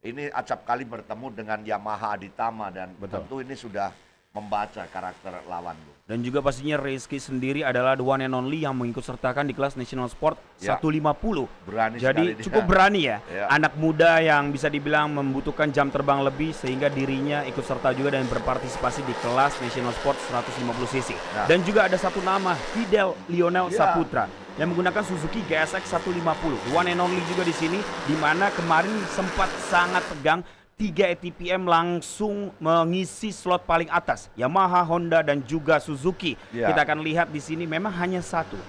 ini acap kali bertemu dengan Yamaha Aditama dan Betul. tentu ini sudah membaca karakter lawan, Bu. Dan juga pastinya Rizky sendiri adalah the one and only yang mengikut sertakan di kelas National Sport Ya. 150. Berani Jadi sekali cukup dia. berani ya. Ya. Anak muda yang bisa dibilang membutuhkan jam terbang lebih sehingga dirinya ikut serta juga dan berpartisipasi di kelas National Sport 150 cc. Nah. Dan juga ada satu nama, Fidel Lionel Ya. Saputra yang menggunakan Suzuki GSX 150. One and only juga di sini, di mana kemarin sempat sangat tegang. 3 ATPM langsung mengisi slot paling atas, Yamaha, Honda, dan juga Suzuki. Ya. Kita akan lihat di sini memang hanya satu.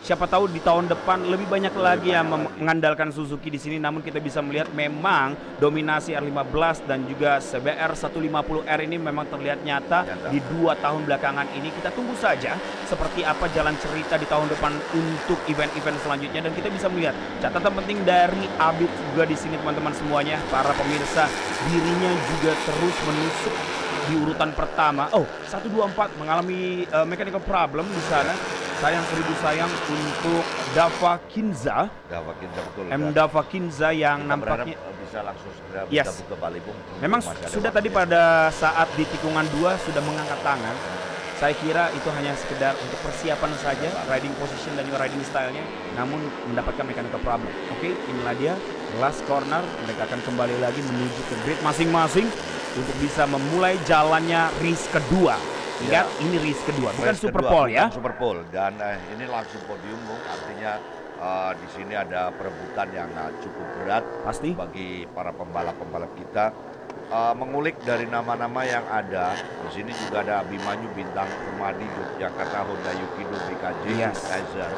Siapa tahu di tahun depan lebih banyak lagi yang mengandalkan Suzuki di sini. Namun kita bisa melihat memang dominasi R15 dan juga CBR 150R ini memang terlihat nyata di 2 tahun belakangan ini. Kita tunggu saja seperti apa jalan cerita di tahun depan untuk event-event selanjutnya. Dan kita bisa melihat catatan penting dari Abid juga di sini, teman-teman semuanya, para pemirsa, dirinya juga terus menusuk di urutan pertama. 124 mengalami mechanical problem di sana. Sayang sayang untuk Dava Kinza. Dava Kinza, betul. Dava Kinza yang Kita nampaknya berharap bisa langsung segera Yes. bergabung kembali, Bung. memang Masih ada sudah waktu tadi ya. pada saat di tikungan 2 sudah mengangkat tangan. Saya kira itu hanya sekedar untuk persiapan saja, riding position dan juga riding stylenya, namun mendapatkan mechanical problem. Oke, inilah dia last corner. Mereka akan kembali lagi menuju ke grid masing-masing untuk bisa memulai jalannya race kedua. Ingat, ini race kedua, bukan Race Super kedua, Pole ya. bukan Super Pole, dan ini langsung podium, Bung. Artinya di sini ada perebutan yang cukup berat Pasti. bagi para pembalap-pembalap kita. Mengulik dari nama-nama yang ada, di sini juga ada Abimanyu Bintang Permadi Yogyakarta, Honda Yukido BKJ, Yes. Kaiser,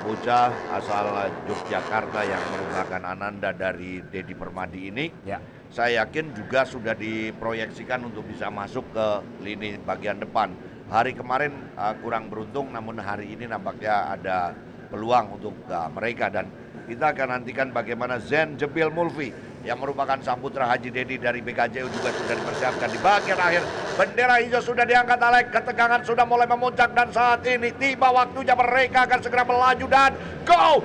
bocah asal Yogyakarta yang merupakan ananda dari Dedi Permadi ini. Ya. Saya yakin juga sudah diproyeksikan untuk bisa masuk ke lini bagian depan. Hari kemarin kurang beruntung, namun hari ini nampaknya ada peluang untuk mereka. Dan kita akan nantikan bagaimana Zen Jebil Mulfi yang merupakan sang putra Haji Dedi dari BKJU juga sudah dipersiapkan. Di bagian akhir bendera hijau sudah diangkat, Alek. Ketegangan sudah mulai memuncak dan saat ini tiba waktunya mereka akan segera melaju dan go!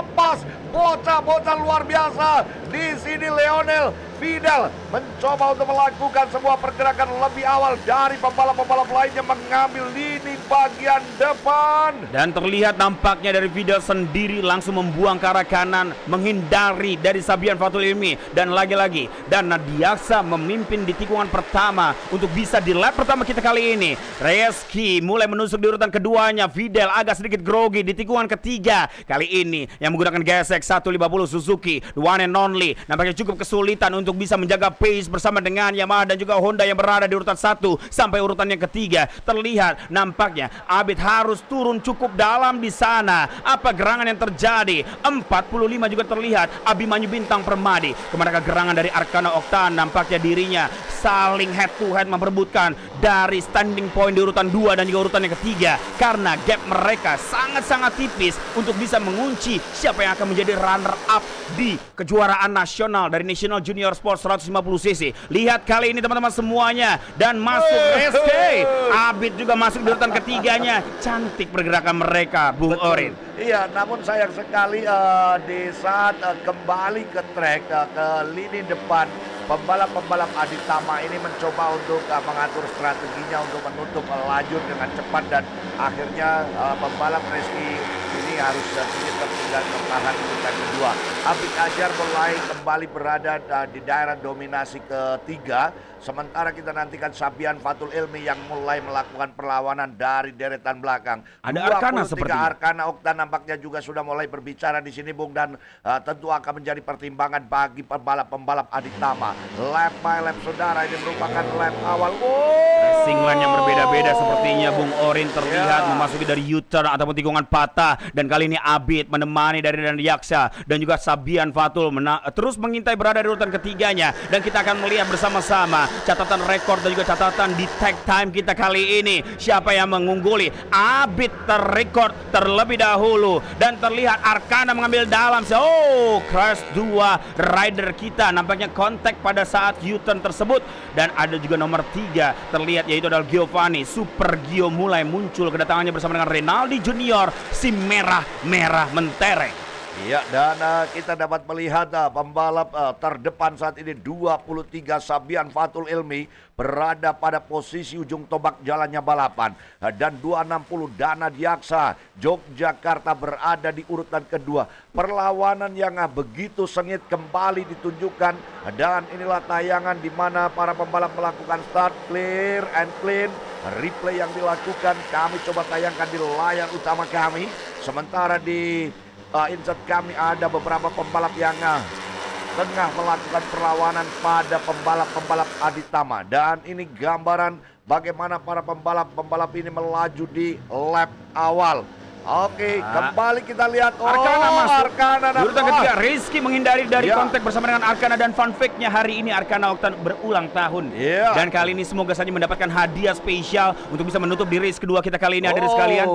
Lepas bocah-bocah luar biasa. Di sini Lionel Fidel mencoba untuk melakukan sebuah pergerakan lebih awal dari pembalap-pembalap lainnya mengambil lini bagian depan. Dan terlihat nampaknya dari Fidel sendiri langsung membuang ke arah kanan, menghindari dari Sabian Fatul Ilmi. Dan lagi-lagi Dan Nadiaksa memimpin di tikungan pertama untuk bisa di lap pertama kita kali ini. Rizky mulai menusuk di urutan keduanya. Fidel agak sedikit grogi di tikungan ketiga kali ini yang menggunakan GSX 150 Suzuki, the one and only. Nampaknya cukup kesulitan untuk bisa menjaga pace bersama dengan Yamaha dan juga Honda yang berada di urutan 1 sampai urutan yang ketiga. Terlihat nampaknya Abid harus turun cukup dalam di sana. Apa gerangan yang terjadi? 45 juga terlihat Abimanyu Bintang Permadi. Kemana gerangan dari Arkana Oktan? Nampaknya dirinya saling head to head memperebutkan dari standing point di urutan 2 dan juga urutan yang ketiga, karena gap mereka sangat-sangat tipis untuk bisa mengunci siapa yang akan menjadi runner up di kejuaraan nasional dari National Junior Sport 150 cc. Lihat kali ini teman-teman semuanya, dan masuk Rizky. Abid juga masuk di urutan ketiganya. Cantik pergerakan mereka, Bung Orin. Iya, namun sayang sekali di saat kembali ke track, ke lini depan, pembalap-pembalap Aditama ini mencoba untuk mengatur strateginya untuk menutup lajur dengan cepat, dan akhirnya pembalap Rizky ini harus sedikit tertinggal tertahan di urutan kedua. Abid Ajar mulai kembali berada di daerah dominasi ketiga. Sementara kita nantikan Sabian Fatul Ilmi yang mulai melakukan perlawanan dari deretan belakang. Ada Arkana sepertinya. Arkana Oktan nampaknya juga sudah mulai berbicara di sini, Bung, dan tentu akan menjadi pertimbangan bagi pembalap-pembalap Aditama. Lap by lap, saudara, ini merupakan lap awal. Singlan yang berbeda-beda sepertinya, Bung Orin terlihat memasuki dari U-turn ataupun tikungan patah, dan kali ini Abid menemani dari Yaksa dan juga Sabian Fatul terus mengintai berada di urutan ketiganya, dan kita akan melihat bersama-sama catatan rekor dan juga catatan di tag time kita kali ini. Siapa yang mengungguli? Abid terrekord terlebih dahulu, dan terlihat Arkana mengambil dalam. Crash 2 rider kita nampaknya kontak pada saat U-turn tersebut, dan ada juga nomor 3 terlihat, yaitu adalah Giovanni. Super Gio mulai muncul kedatangannya bersama dengan Renaldi Junior, si merah-merah mentereng. Iya, dan kita dapat melihat pembalap terdepan saat ini 23 Sabian Fatul Ilmi berada pada posisi ujung tombak jalannya balapan. Dan 260 Dana Diaksa Yogyakarta berada di urutan kedua. Perlawanan yang begitu sengit kembali ditunjukkan. Dan inilah tayangan di mana para pembalap melakukan start clear and clean. Replay yang dilakukan kami coba tayangkan di layar utama kami. Sementara di insert kami ada beberapa pembalap yang tengah melakukan perlawanan pada pembalap-pembalap Aditama. Dan ini gambaran bagaimana para pembalap ini melaju di lap awal. Oke, kembali kita lihat. Arkana masuk. Arkana dan urutan ketiga, Rizky menghindari dari Ya. kontak bersama dengan Arkana, dan fun fact-nya hari ini Arkana Oktan berulang tahun. Ya. Dan kali ini semoga saja mendapatkan hadiah spesial untuk bisa menutup di race kedua kita kali ini, hadirin sekalian.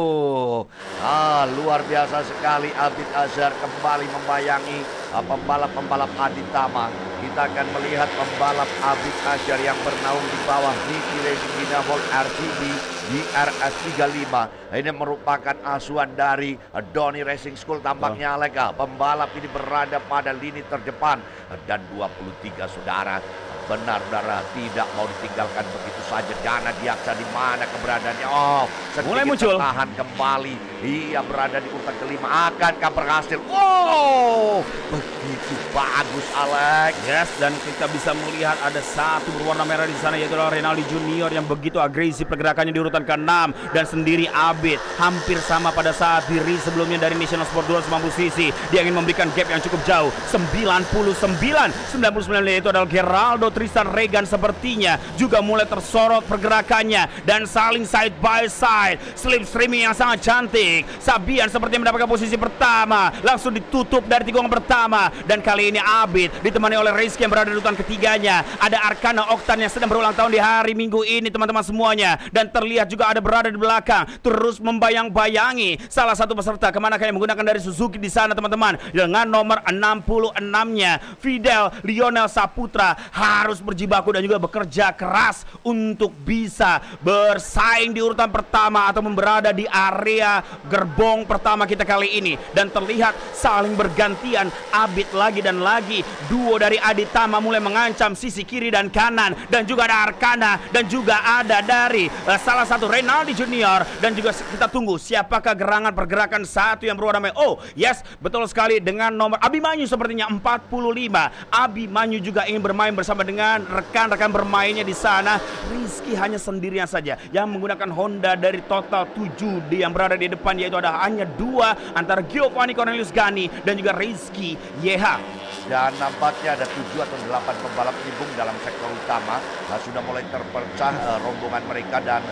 Luar biasa sekali. Abid Azhar kembali membayangi pembalap-pembalap Aditama. Kita akan melihat pembalap Abid Azhar yang bernaung di bawah Niki Racing Dinavolt RCB di RS35. Ini merupakan asuhan dari Doni Racing School. Tampaknya Aleka pembalap ini berada pada lini terdepan. Dan 23 saudara, benar-benar tidak mau ditinggalkan begitu saja. Dana Diaksa di mana keberadaannya? Mulai muncul. Tahan kembali. Ia berada di urutan kelima. Akankah berhasil? Begitu bagus Alex. Yes, dan kita bisa melihat ada satu berwarna merah di sana, yaitu Renaldi Junior yang begitu agresif pergerakannya di urutan ke-6, dan sendiri Abid hampir sama pada saat di race sebelumnya dari National Sport 290cc. Dia ingin memberikan gap yang cukup jauh, 99 yaitu adalah Geraldo Tristan Regan, sepertinya juga mulai tersorot pergerakannya dan saling side by side. Slipstreaming yang sangat cantik. Sabian sepertinya mendapatkan posisi pertama, langsung ditutup dari tikungan pertama, dan kali ini Abid ditemani oleh Rizky yang berada di urutan ketiganya. Ada Arkana Oktan yang sedang berulang tahun di hari Minggu ini teman-teman semuanya, dan terlihat juga ada berada di belakang terus membayang-bayangi salah satu peserta kemana kayak menggunakan dari Suzuki di sana teman-teman, dengan nomor 66-nya Fidel Lionel Saputra harus berjibaku dan juga bekerja keras untuk bisa bersaing di urutan pertama atau berada di area gerbong pertama kita kali ini. Dan terlihat saling bergantian Abid lagi dan lagi. Duo dari Aditama mulai mengancam sisi kiri dan kanan, dan juga ada Arkana dan juga ada dari salah satu Renaldi Junior, dan juga kita tunggu siapakah gerangan pergerakan satu yang berwarna merah. Yes, betul sekali, dengan nomor Abimanyu sepertinya 45. Abimanyu juga ingin bermain bersama dengan rekan-rekan bermainnya di sana. Rizky hanya sendirian saja yang menggunakan Honda dari total 7 yang berada di depan, yaitu ada hanya 2 antara Giovanni Cornelius Gani dan juga Rizky Yeha. Dan nampaknya ada 7 atau 8 pembalap nyibung dalam sektor utama. Sudah mulai terpecah rombongan mereka, dan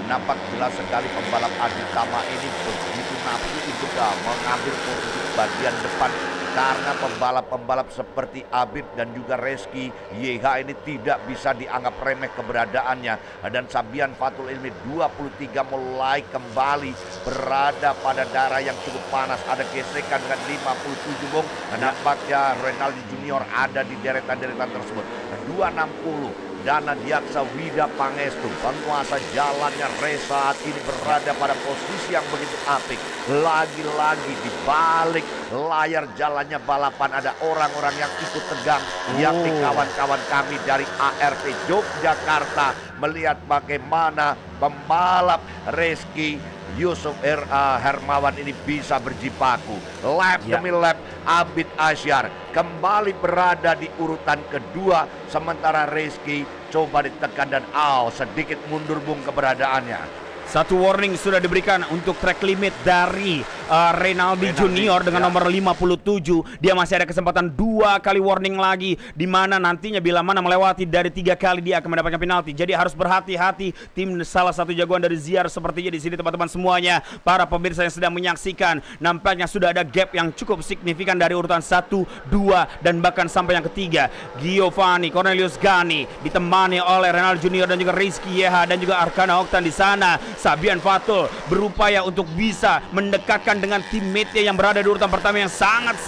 nampak jelas sekali pembalap Aditama ini begitu nafsu untuk mengambil posisi bagian depan, karena pembalap-pembalap seperti Abid dan juga Rizky YH ini tidak bisa dianggap remeh keberadaannya. Dan Sabian Fatul Ilmi 23 mulai kembali berada pada daerah yang cukup panas. Ada gesekan dengan 57 Bung. Nampaknya Renaldi Junior ada di deretan-deretan tersebut. 260 Dana Diaksa Wida Pangestu, penguasa jalannya race saat ini berada pada posisi yang begitu apik. Lagi-lagi di balik layar jalannya balapan ada orang-orang yang ikut tegang, yakni kawan-kawan kami dari ART Yogyakarta, melihat bagaimana pembalap Rizky Yusuf Hermawan ini bisa berjibaku. Lap demi lap Abid Azhar kembali berada di urutan kedua, sementara Rizky coba ditekan dan sedikit mundur Bung keberadaannya. Satu warning sudah diberikan untuk track limit dari Renaldi Junior dengan nomor 57. Dia masih ada kesempatan 2 kali warning lagi, di mana nantinya bila mana melewati dari 3 kali dia akan mendapatkan penalti. Jadi harus berhati-hati tim salah satu jagoan dari Ziar sepertinya di sini teman-teman semuanya. Para pemirsa yang sedang menyaksikan, nampaknya sudah ada gap yang cukup signifikan dari urutan 1, 2 dan bahkan sampai yang ketiga. Giovanni Cornelius Gani ditemani oleh Renaldi Junior dan juga Rizky Yeha dan juga Arkana Oktan di sana. Sabian Fatul berupaya untuk bisa mendekatkan dengan teammate-nya yang berada di urutan pertama yang sangat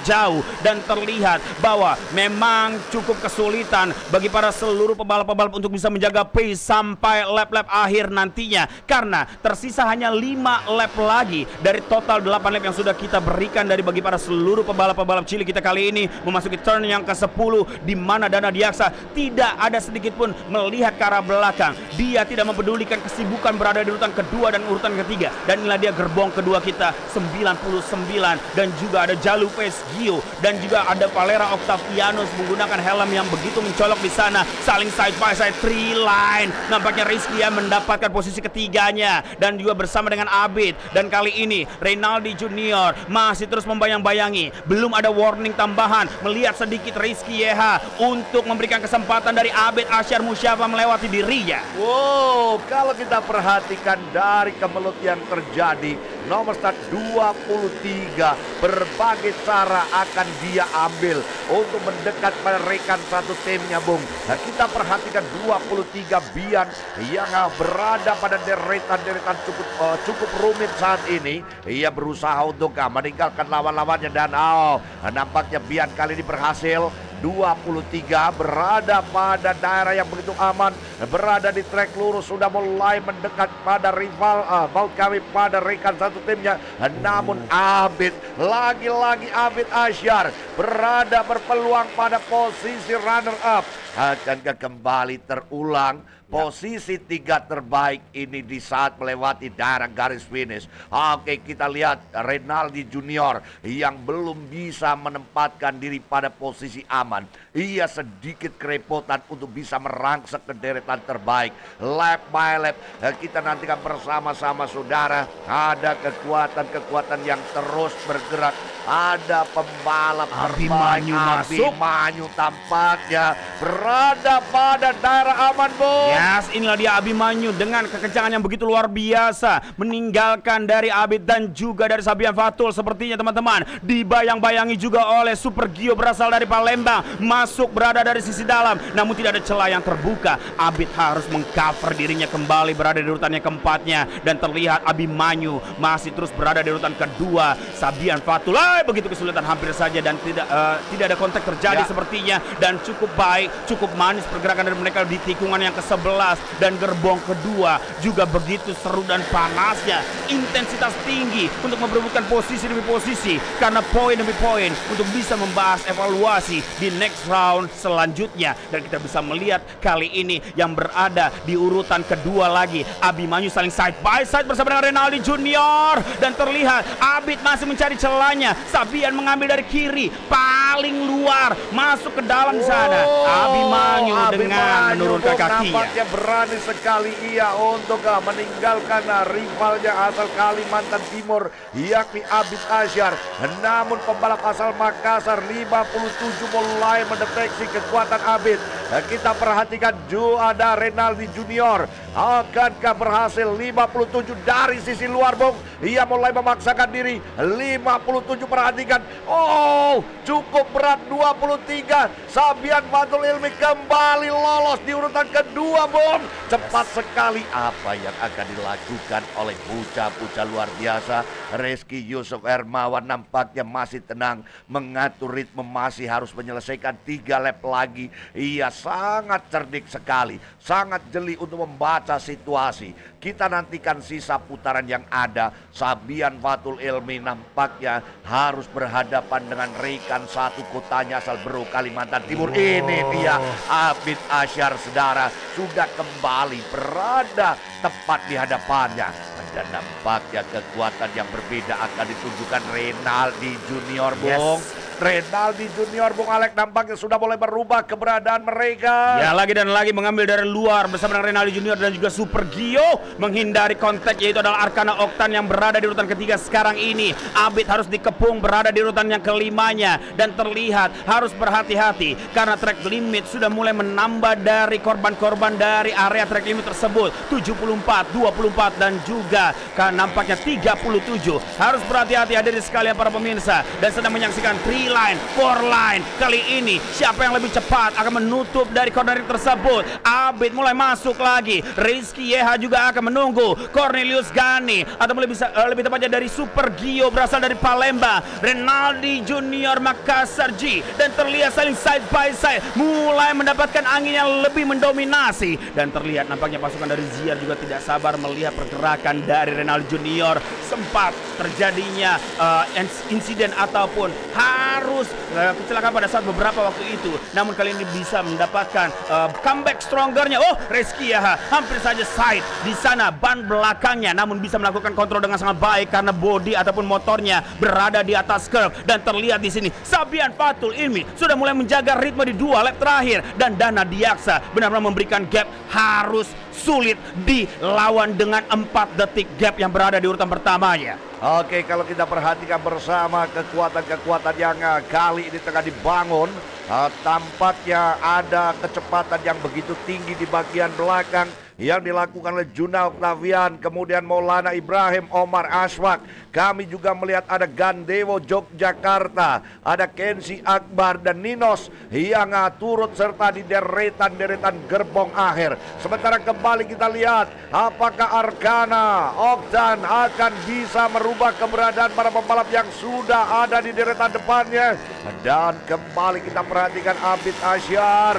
jauh, dan terlihat bahwa memang cukup kesulitan bagi para seluruh pebalap-pebalap untuk bisa menjaga pace sampai lap-lap akhir nantinya, karena tersisa hanya 5 lap lagi dari total 8 lap yang sudah kita berikan dari bagi para seluruh pebalap-pebalap cilik kita kali ini memasuki turn yang ke-10, di mana Dana Diaksa tidak ada sedikit pun melihat ke arah belakang. Dia tidak mempedulikan kesibukan berada di urutan kedua dan urutan ketiga, dan inilah dia gerbong kedua kita 99, dan juga ada Jalu Pesgio dan juga ada Valera Octavianus menggunakan helm yang begitu mencolok di sana, saling side by side 3 line. Nampaknya Rizky yang mendapatkan posisi ketiganya dan juga bersama dengan Abid, dan kali ini Reynaldi Junior masih terus membayang-bayangi. Belum ada warning tambahan, melihat sedikit Rizky YH untuk memberikan kesempatan dari Abid Asyar Musyafa melewati dirinya. Wow, kalau kita perhatikan dari kemelut yang terjadi, nomor start 23 berbagai cara akan dia ambil untuk mendekat pada rekan satu timnya, Bung. Nah, kita perhatikan 23 Bian yang berada pada deretan cukup rumit saat ini. Ia berusaha untuk meninggalkan lawan-lawannya, dan nampaknya Bian kali ini berhasil. 23 berada pada daerah yang begitu aman, berada di trek lurus, sudah mulai mendekat pada rival Balkawi, pada rekan satu timnya. Namun Abid, lagi-lagi Abid Asyar berada berpeluang pada posisi runner up. Akankah kembali terulang posisi 3 terbaik ini di saat melewati daerah garis finish? Oke, kita lihat Reynaldi Junior yang belum bisa menempatkan diri pada posisi aman. Ia sedikit kerepotan untuk bisa merangsek ke deretan terbaik. Lap by lap kita nantikan bersama-sama, saudara. Ada kekuatan yang terus bergerak. Ada pembalap Abimanyu masuk. Abimanyu tampaknya berada pada daerah aman, Bung. Yes, inilah dia Abimanyu dengan kekencangan yang begitu luar biasa, meninggalkan dari Abid dan juga dari Sabian Fatul. Sepertinya teman-teman dibayang-bayangi juga oleh Super Gio berasal dari Palembang, masuk berada dari sisi dalam, namun tidak ada celah yang terbuka. Abid harus mengcover dirinya kembali, berada di urutan yang keempatnya, dan terlihat Abimanyu masih terus berada di urutan kedua. Sabian Fatul begitu kesulitan hampir saja, dan tidak ada kontak terjadi sepertinya, dan cukup baik, cukup manis pergerakan dari mereka di tikungan yang ke-11, dan gerbong kedua juga begitu seru dan panasnya, intensitas tinggi untuk memperebutkan posisi demi posisi, karena poin demi poin untuk bisa membahas evaluasi di next round selanjutnya. Dan kita bisa melihat kali ini yang berada di urutan kedua lagi Abimanyu saling side by side bersama dengan Reynaldi Junior, dan terlihat Abid masih mencari celahnya. Sabian mengambil dari kiri paling luar, masuk ke dalam di sana. Abimanyu dengan menurunkan kakinya. Nampaknya berani sekali ia untuk meninggalkan rivalnya asal Kalimantan Timur, yakni Abid Asyar. Namun pembalap asal Makassar 57 mulai mendeteksi kekuatan Abid. Kita perhatikan ada Reynaldi Junior. Akankah berhasil 57 dari sisi luar, Bung? Ia mulai memaksakan diri. 57, perhatikan. Cukup berat 23. Sabian Fatul Ilmi kembali lolos di urutan kedua, Bung. Cepat sekali apa yang akan dilakukan oleh bocah-bocah luar biasa. Rizky Yusuf Hermawan nampaknya masih tenang, mengatur ritme, masih harus menyelesaikan 3 lap lagi. Ia sangat cerdik sekali, sangat jeli untuk membaca situasi. Kita nantikan sisa putaran yang ada. Sabian Fatul Ilmi nampaknya harus berhadapan dengan rekan satu kotanya asal Bro, Kalimantan Timur. Ini dia Abid Asyar, saudara, sudah kembali berada tepat di hadapannya. Dan nampaknya kekuatan yang berbeda akan ditunjukkan Reynaldi Junior, Bung. Reynaldi Junior, Bung Alek, nampaknya sudah mulai berubah keberadaan mereka. Ya, lagi dan lagi mengambil dari luar bersama dengan Reynaldi Junior dan juga Super Gio, menghindari kontak, yaitu adalah Arkana Oktan yang berada di urutan ketiga sekarang ini. Abid harus dikepung berada di urutan yang kelimanya, dan terlihat harus berhati-hati karena track limit sudah mulai menambah dari korban-korban dari area track limit tersebut. 74, 24 dan juga nampaknya 37. Harus berhati-hati hadirin sekalian para pemirsa, dan sedang menyaksikan 3 line, 4 line. Kali ini siapa yang lebih cepat akan menutup dari corner tersebut. Abid mulai masuk lagi. Rizky Yeha juga akan menunggu. Cornelius Gani atau lebih tepatnya dari Super Gio berasal dari Palembang. Renaldi Junior Makassar G, dan terlihat saling side by side mulai mendapatkan angin yang lebih mendominasi, dan terlihat nampaknya pasukan dari Ziar juga tidak sabar melihat pergerakan dari Renaldi Junior. Sempat terjadinya insiden ataupun harus kecelakaan pada saat beberapa waktu itu, namun kali ini bisa mendapatkan comeback strongernya. Oh, Rizky ya hampir saja side di sana ban belakangnya, namun bisa melakukan kontrol dengan sangat baik karena bodi ataupun motornya berada di atas curve. Dan terlihat di sini Sabian Fatul Ilmi sudah mulai menjaga ritme di 2 lap terakhir, dan Dana Diaksa benar-benar memberikan gap harus sulit dilawan dengan 4 detik gap yang berada di urutan pertamanya. Oke, kalau kita perhatikan bersama kekuatan-kekuatan yang kali ini tengah dibangun, tampaknya ada kecepatan yang begitu tinggi di bagian belakang yang dilakukan oleh Juna Octavian, kemudian Maulana Ibrahim, Omar Ashfaq. Kami juga melihat ada Gandewo Yogyakarta, ada Kenzi Akbar dan Ninos yang turut serta di deretan-deretan gerbong akhir. Sementara kembali kita lihat apakah Arkana Oktan akan bisa merubah keberadaan para pembalap yang sudah ada di deretan depannya. Dan kembali kita perhatikan Abid Asyar,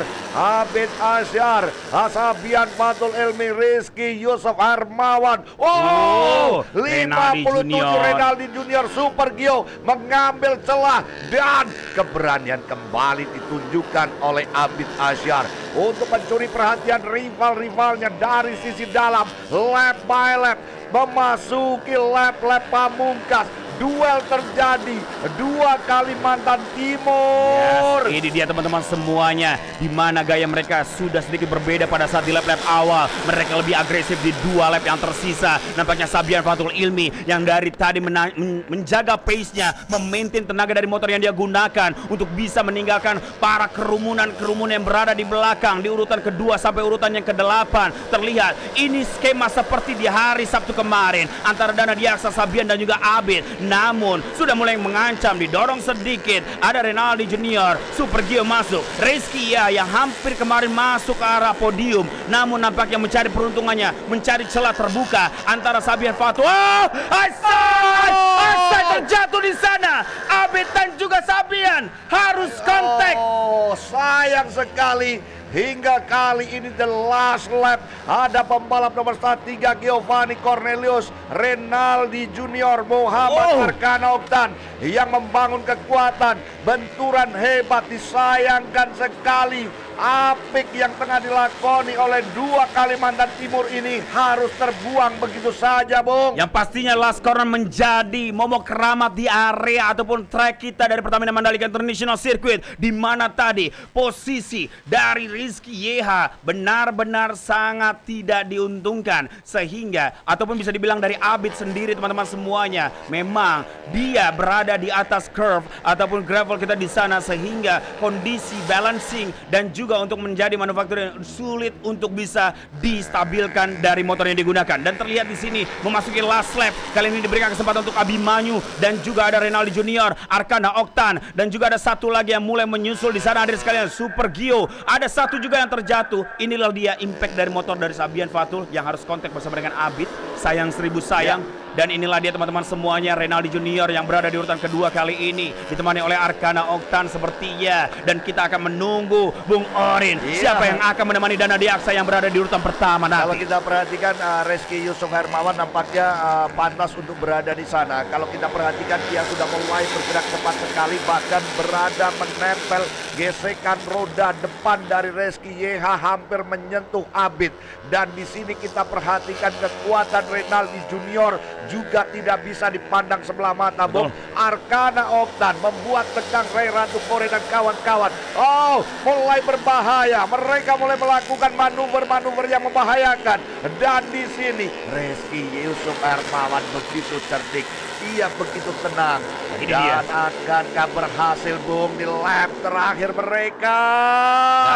Sabian Fatul Ilmi, Rizky Yusuf Hermawan. Oh, 57 Renaldi Junior Super Gio mengambil celah, dan keberanian kembali ditunjukkan oleh Abid Asyar untuk mencuri perhatian rival-rivalnya dari sisi dalam. Lap by lap memasuki lap-lap pamungkas. Duel terjadi 2 Kalimantan Timur. Yes, ini dia teman-teman semuanya, di mana gaya mereka sudah sedikit berbeda pada saat di lap-lap awal. Mereka lebih agresif di 2 lap yang tersisa. Nampaknya Sabian Fatul Ilmi yang dari tadi menjaga pace-nya, memaintain tenaga dari motor yang dia gunakan untuk bisa meninggalkan para kerumunan yang berada di belakang di urutan kedua sampai urutan yang ke-8. Terlihat ini skema seperti di hari Sabtu kemarin antara Dana Diaksa, Sabian dan juga Abid. Namun sudah mulai mengancam, didorong sedikit. Ada Renaldi Junior, Super Gio masuk, Rizky ya yang hampir kemarin masuk ke arah podium, namun nampaknya mencari peruntungannya, mencari celah terbuka antara Sabian Fatul. Oh, Asai terjatuh di sana. Abid dan juga Sabian harus kontak. Oh, sayang sekali. Hingga kali ini the last lap ada pembalap nomor 3 Giovanni Cornelius, Renaldi Junior, Muhammad Arkana Oktan yang membangun kekuatan. Benturan hebat, disayangkan sekali. Apik yang tengah dilakoni oleh 2 Kalimantan Timur ini harus terbuang begitu saja, Bung. Yang pastinya last corner menjadi momok keramat di area ataupun track kita dari Pertamina Mandalika International Circuit, di mana tadi posisi dari Rizky Yeha benar-benar sangat tidak diuntungkan, sehingga ataupun bisa dibilang dari Abid sendiri teman-teman semuanya, memang dia berada di atas curve ataupun gravel kita di sana, sehingga kondisi balancing dan juga untuk menjadi manufaktur yang sulit untuk bisa distabilkan dari motor yang digunakan. Dan terlihat di sini memasuki last lap, kali ini diberikan kesempatan untuk Abimanyu dan juga ada Renaldi Junior, Arkana Oktan, dan juga ada satu lagi yang mulai menyusul di sana, hadir sekalian, Super Gio. Ada satu juga yang terjatuh. Inilah dia impact dari motor dari Sabian Fatul yang harus kontak bersama dengan Abid. Sayang 1000 sayang. Dan inilah dia teman-teman semuanya, Renaldi Junior yang berada di urutan kedua kali ini, ditemani oleh Arkana Oktan sepertinya. Dan kita akan menunggu Bung Orin, siapa yang akan menemani Dana Diaksa yang berada di urutan pertama nanti. Kalau kita perhatikan Rizky Yusuf Hermawan nampaknya pantas untuk berada di sana. Kalau kita perhatikan dia sudah mulai bergerak cepat sekali, bahkan berada menempel gesekan roda depan dari Rizky Yeha hampir menyentuh Abid. Dan di sini kita perhatikan kekuatan Renaldi Junior juga tidak bisa dipandang sebelah mata, Bung. Arkana Oktan membuat tegang Ray Ratu Kore dan kawan-kawan. Oh, mulai berbahaya. Mereka mulai melakukan manuver-manuver yang membahayakan. Dan di sini Rizky Yusuf Hermawan begitu cerdik. Ia begitu tenang. Dan akankah berhasil, Bung, di lap terakhir mereka?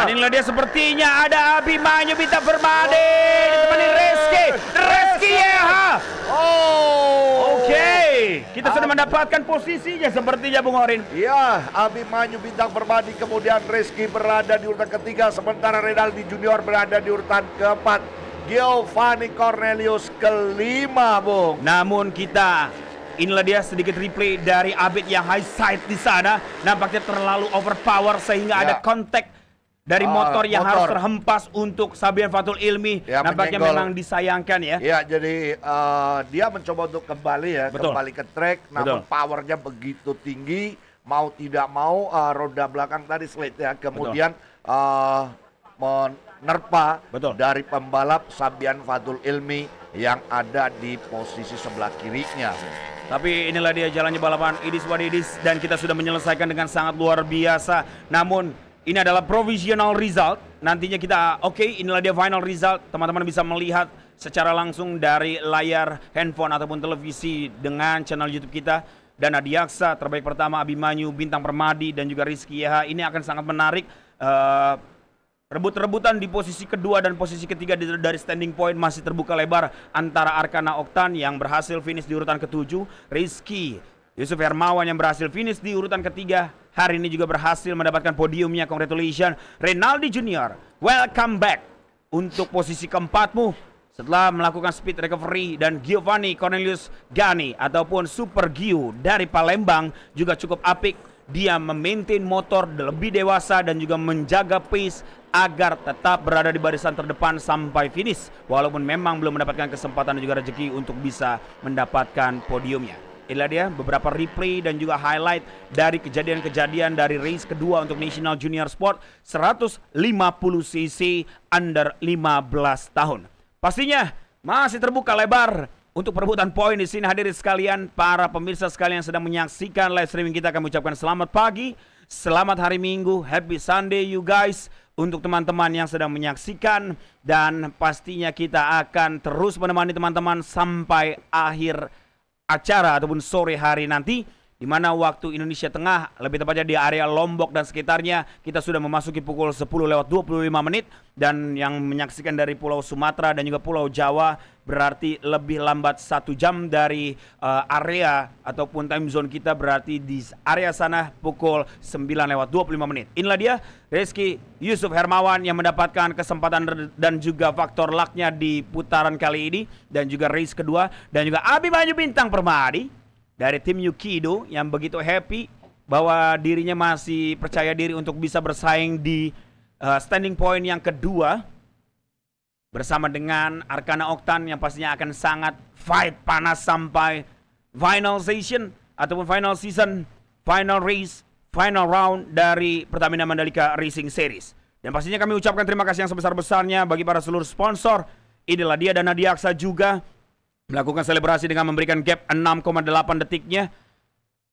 Dan inilah dia sepertinya ada Abimanyu Bita Permade ditemani Rizky Yeha. Oh, Oke. Oke, kita sudah mendapatkan posisinya sepertinya Bung Orin. Ya, Abimanyu Bintang Permadi, kemudian Rizky berada di urutan ketiga, sementara Renaldi Junior berada di urutan keempat, Giovanni Cornelius kelima, Bung. Namun inilah dia sedikit replay dari Abid yang high side di sana, nampaknya terlalu overpower sehingga ada kontak dari motor yang harus terhempas untuk Sabian Fatul Ilmi. Ya, nampaknya memang disayangkan ya. Ya, jadi dia mencoba untuk kembali ya, kembali ke track, namun powernya begitu tinggi, mau tidak mau roda belakang tadi slide ya, kemudian menerpa dari pembalap Sabian Fatul Ilmi yang ada di posisi sebelah kirinya. Tapi inilah dia jalannya balapan Idis Wadidis dan kita sudah menyelesaikan dengan sangat luar biasa. Namun ini adalah provisional result. Nantinya kita inilah dia final result. Teman-teman bisa melihat secara langsung dari layar handphone ataupun televisi dengan channel YouTube kita. Dan Adiaksa terbaik pertama Abimanyu Bintang Permadi dan juga Rizky Yeha. Ini akan sangat menarik. Rebut-rebutan di posisi kedua dan posisi ketiga dari standing point masih terbuka lebar antara Arkana Oktan yang berhasil finish di urutan ketujuh, Rizky Yusuf Hermawan yang berhasil finish di urutan ketiga. Hari ini juga berhasil mendapatkan podiumnya. Congratulations Renaldi Junior, welcome back untuk posisi keempatmu setelah melakukan speed recovery. Dan Giovanni Cornelius Gani ataupun Super Giu dari Palembang juga cukup apik. Dia memaintain motor lebih dewasa dan juga menjaga pace agar tetap berada di barisan terdepan sampai finish, walaupun memang belum mendapatkan kesempatan dan juga rezeki untuk bisa mendapatkan podiumnya. Inilah dia beberapa replay dan juga highlight dari kejadian-kejadian dari race kedua untuk National Junior Sport 150cc under 15 tahun. Pastinya masih terbuka lebar untuk perebutan poin di sini. Hadirin sekalian, para pemirsa sekalian yang sedang menyaksikan live streaming kita, kami ucapkan selamat pagi, selamat hari Minggu, happy Sunday you guys. Untuk teman-teman yang sedang menyaksikan, dan pastinya kita akan terus menemani teman-teman sampai akhir acara ataupun sore hari nanti, di mana waktu Indonesia Tengah, lebih tepatnya di area Lombok dan sekitarnya, kita sudah memasuki pukul 10:25, dan yang menyaksikan dari Pulau Sumatera dan juga Pulau Jawa berarti lebih lambat 1 jam dari area ataupun time zone kita, berarti di area sana pukul 9:25. Inilah dia Rizky Yusuf Hermawan yang mendapatkan kesempatan dan juga faktor lucknya di putaran kali ini, dan juga race kedua, dan juga Abimanyu Bintang Permadi dari tim Yukido yang begitu happy bahwa dirinya masih percaya diri untuk bisa bersaing di standing point yang kedua bersama dengan Arkana Oktan yang pastinya akan sangat fight panas sampai final session ataupun final season, final race, final round dari Pertamina Mandalika Racing Series. Dan pastinya kami ucapkan terima kasih yang sebesar-besarnya bagi para seluruh sponsor. Inilah dia Dana Diaksa juga melakukan selebrasi dengan memberikan gap 6,8 detiknya.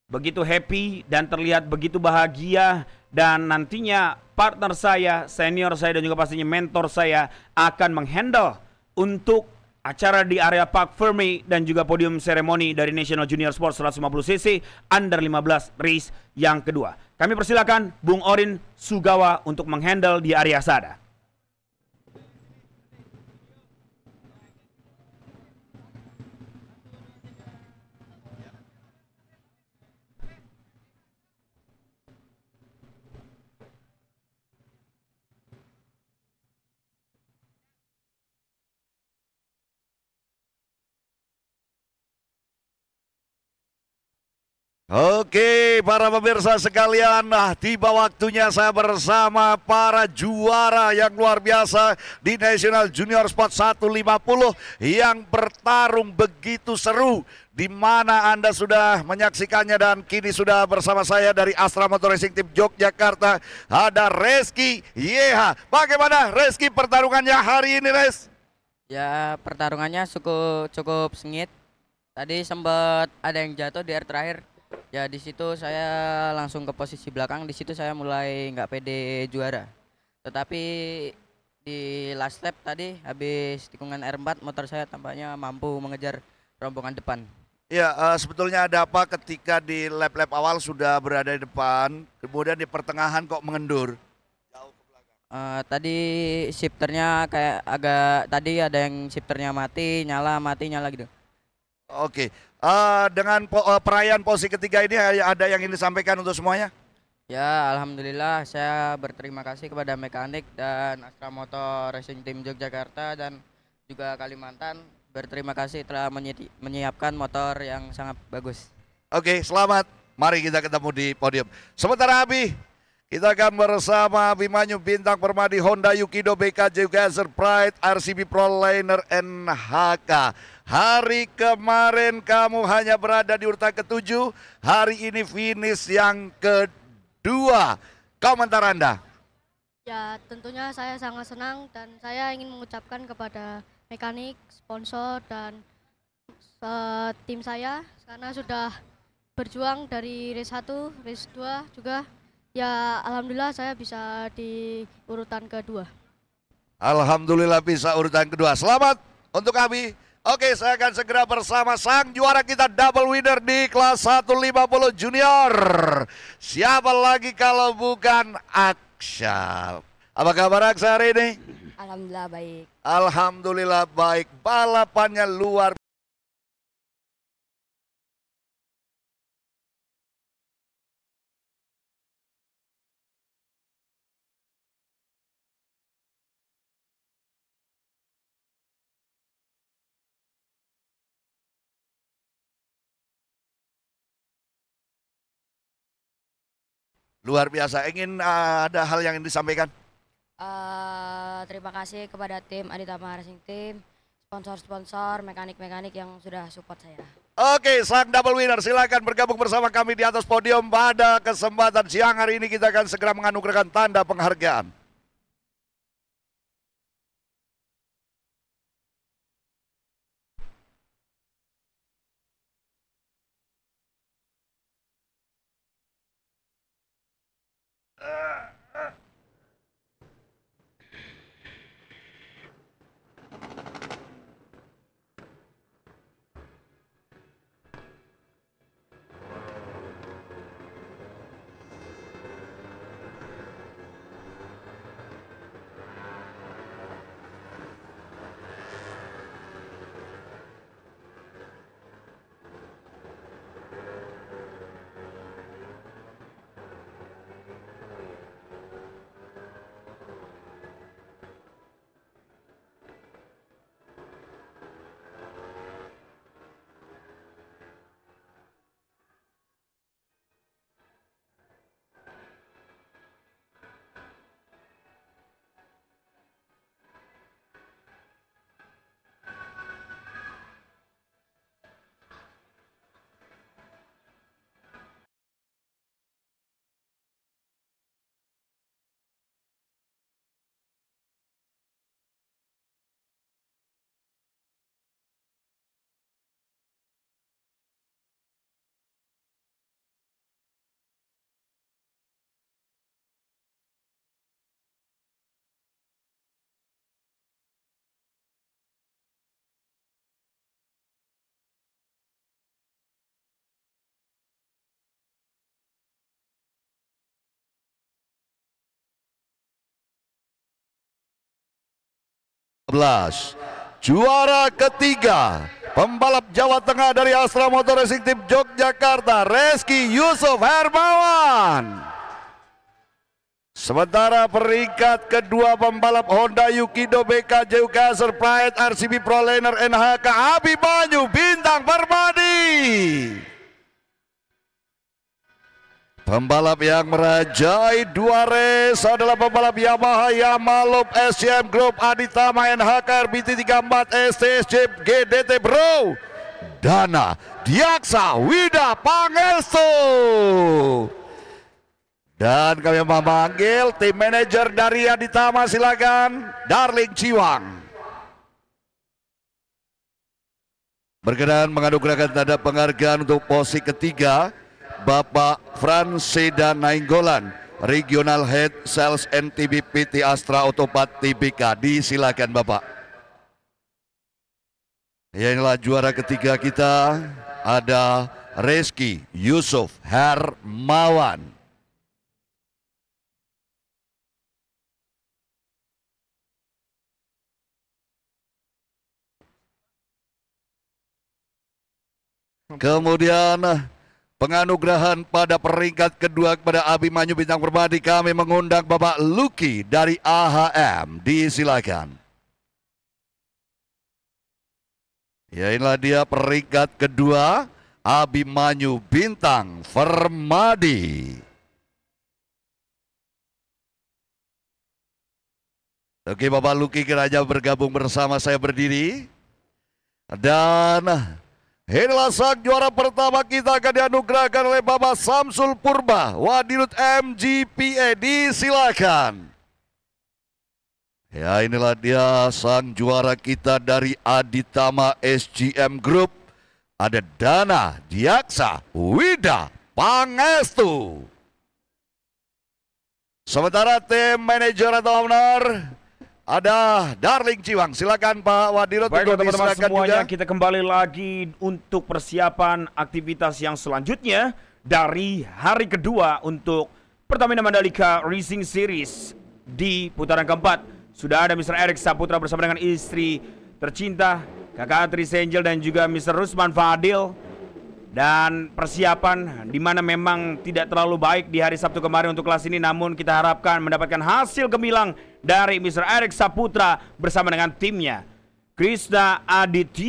Begitu happy dan terlihat begitu bahagia. Dan nantinya partner saya, senior saya, dan juga pastinya mentor saya akan menghandle untuk acara di area Park Fermi dan juga podium seremoni dari National Junior Sport 150cc under 15 race yang kedua. Kami persilakan Bung Orin Sugawa untuk menghandle di area sana. Oke, para pemirsa sekalian, tiba waktunya saya bersama para juara yang luar biasa di National Junior Sport 150 yang bertarung begitu seru, di mana Anda sudah menyaksikannya, dan kini sudah bersama saya dari Astra Motor Racing Team Yogyakarta ada Rizky Yeha. Bagaimana Rizky pertarungannya hari ini, Res? Ya, pertarungannya cukup sengit. Tadi sempat ada yang jatuh di air terakhir. Ya, di situ saya langsung ke posisi belakang. Di situ saya mulai nggak pede juara. Tetapi di last lap tadi habis tikungan R4 motor saya tampaknya mampu mengejar rombongan depan. Ya, sebetulnya ada apa ketika di lap-lap awal sudah berada di depan, kemudian di pertengahan kok mengendur? Jauh ke belakang. Tadi shifternya kayak tadi ada yang shifternya mati nyala gitu. Oke, dengan perayaan posisi ketiga ini ada yang ingin disampaikan untuk semuanya? Ya, alhamdulillah saya berterima kasih kepada mekanik dan Astra Motor Racing Team Yogyakarta dan juga Kalimantan. Berterima kasih telah menyiapkan motor yang sangat bagus. Oke, selamat. Mari kita ketemu di podium. Sementara Abi, kita akan bersama Abimanyu Bintang Permadi Honda Yukido BKJ Gazer Pride RCB Proliner NHK. Hari kemarin kamu hanya berada di urutan ke-7, hari ini finish yang kedua. Komentar Anda? Ya, tentunya saya sangat senang dan saya ingin mengucapkan kepada mekanik, sponsor, dan tim saya karena sudah berjuang dari race 1, race 2 juga. Ya, alhamdulillah saya bisa di urutan kedua. Alhamdulillah bisa urutan kedua. Selamat untuk Abi. Oke, saya akan segera bersama sang juara kita double winner di kelas 150 junior. Siapa lagi kalau bukan Aksha. Apa kabar Aksha hari ini? Alhamdulillah baik. Alhamdulillah baik. Balapannya luar biasa. Ingin ada hal yang ingin disampaikan? Terima kasih kepada tim Aditama Racing Team, sponsor-sponsor, mekanik-mekanik yang sudah support saya. Oke, sang double winner silakan bergabung bersama kami di atas podium. Pada kesempatan siang hari ini kita akan segera menganugerahkan tanda penghargaan. Juara ketiga, pembalap Jawa Tengah dari Astra Motor Racing Team Yogyakarta, Reski Yusuf Hermawan. Sementara peringkat kedua, pembalap Honda Yukido BKJ Gazer Pride RCB Proliner NHK, Abimanyu Bintang Permadi. Pembalap yang merajai dua race adalah pembalap Yamaha Yamalop SCM Group Aditama NHK RBT 34 STSJ GDT Bro Dana Diaksa Wida Pangestu. Dan kami memanggil tim manajer dari Aditama, silakan Darling Ciwang. Berkenan menganugerahkan tanda penghargaan untuk posisi ketiga Bapak Franseda Nainggolan, Regional Head Sales NTB PT Astra Otopat Tbk. Disilakan Bapak. Ya, inilah juara ketiga kita, ada Reski Yusuf Hermawan. Kemudian penganugerahan pada peringkat kedua kepada Abimanyu Bintang Permadi, kami mengundang Bapak Lucky dari AHM. Disilakan. Ya, inilah dia peringkat kedua Abimanyu Bintang Permadi. Oke, Bapak Lucky kiranya bergabung bersama saya berdiri. Dan inilah sang juara pertama kita akan dianugerahkan oleh Bapak Samsul Purba, Wadirut MGPA. Disilakan. Ya, inilah dia sang juara kita dari Aditama SGM Group. Ada Dana Diaksa Wida Pangestu. Sementara tim manajer atau owner ada Darling Ciwang. Silakan Pak Wadirut. Baiklah teman-teman semuanya, juga. kita kembali lagi untuk persiapan aktivitas yang selanjutnya dari hari kedua untuk Pertamina Mandalika Racing Series di putaran keempat. Sudah ada Mr. Erik Saputra bersama dengan istri tercinta Kakak Atris Angel dan juga Mr. Rusman Fadil. Dan persiapan di mana memang tidak terlalu baik di hari Sabtu kemarin untuk kelas ini, namun kita harapkan mendapatkan hasil gemilang dari Mr. Erik Saputra bersama dengan timnya. Krishna Aditya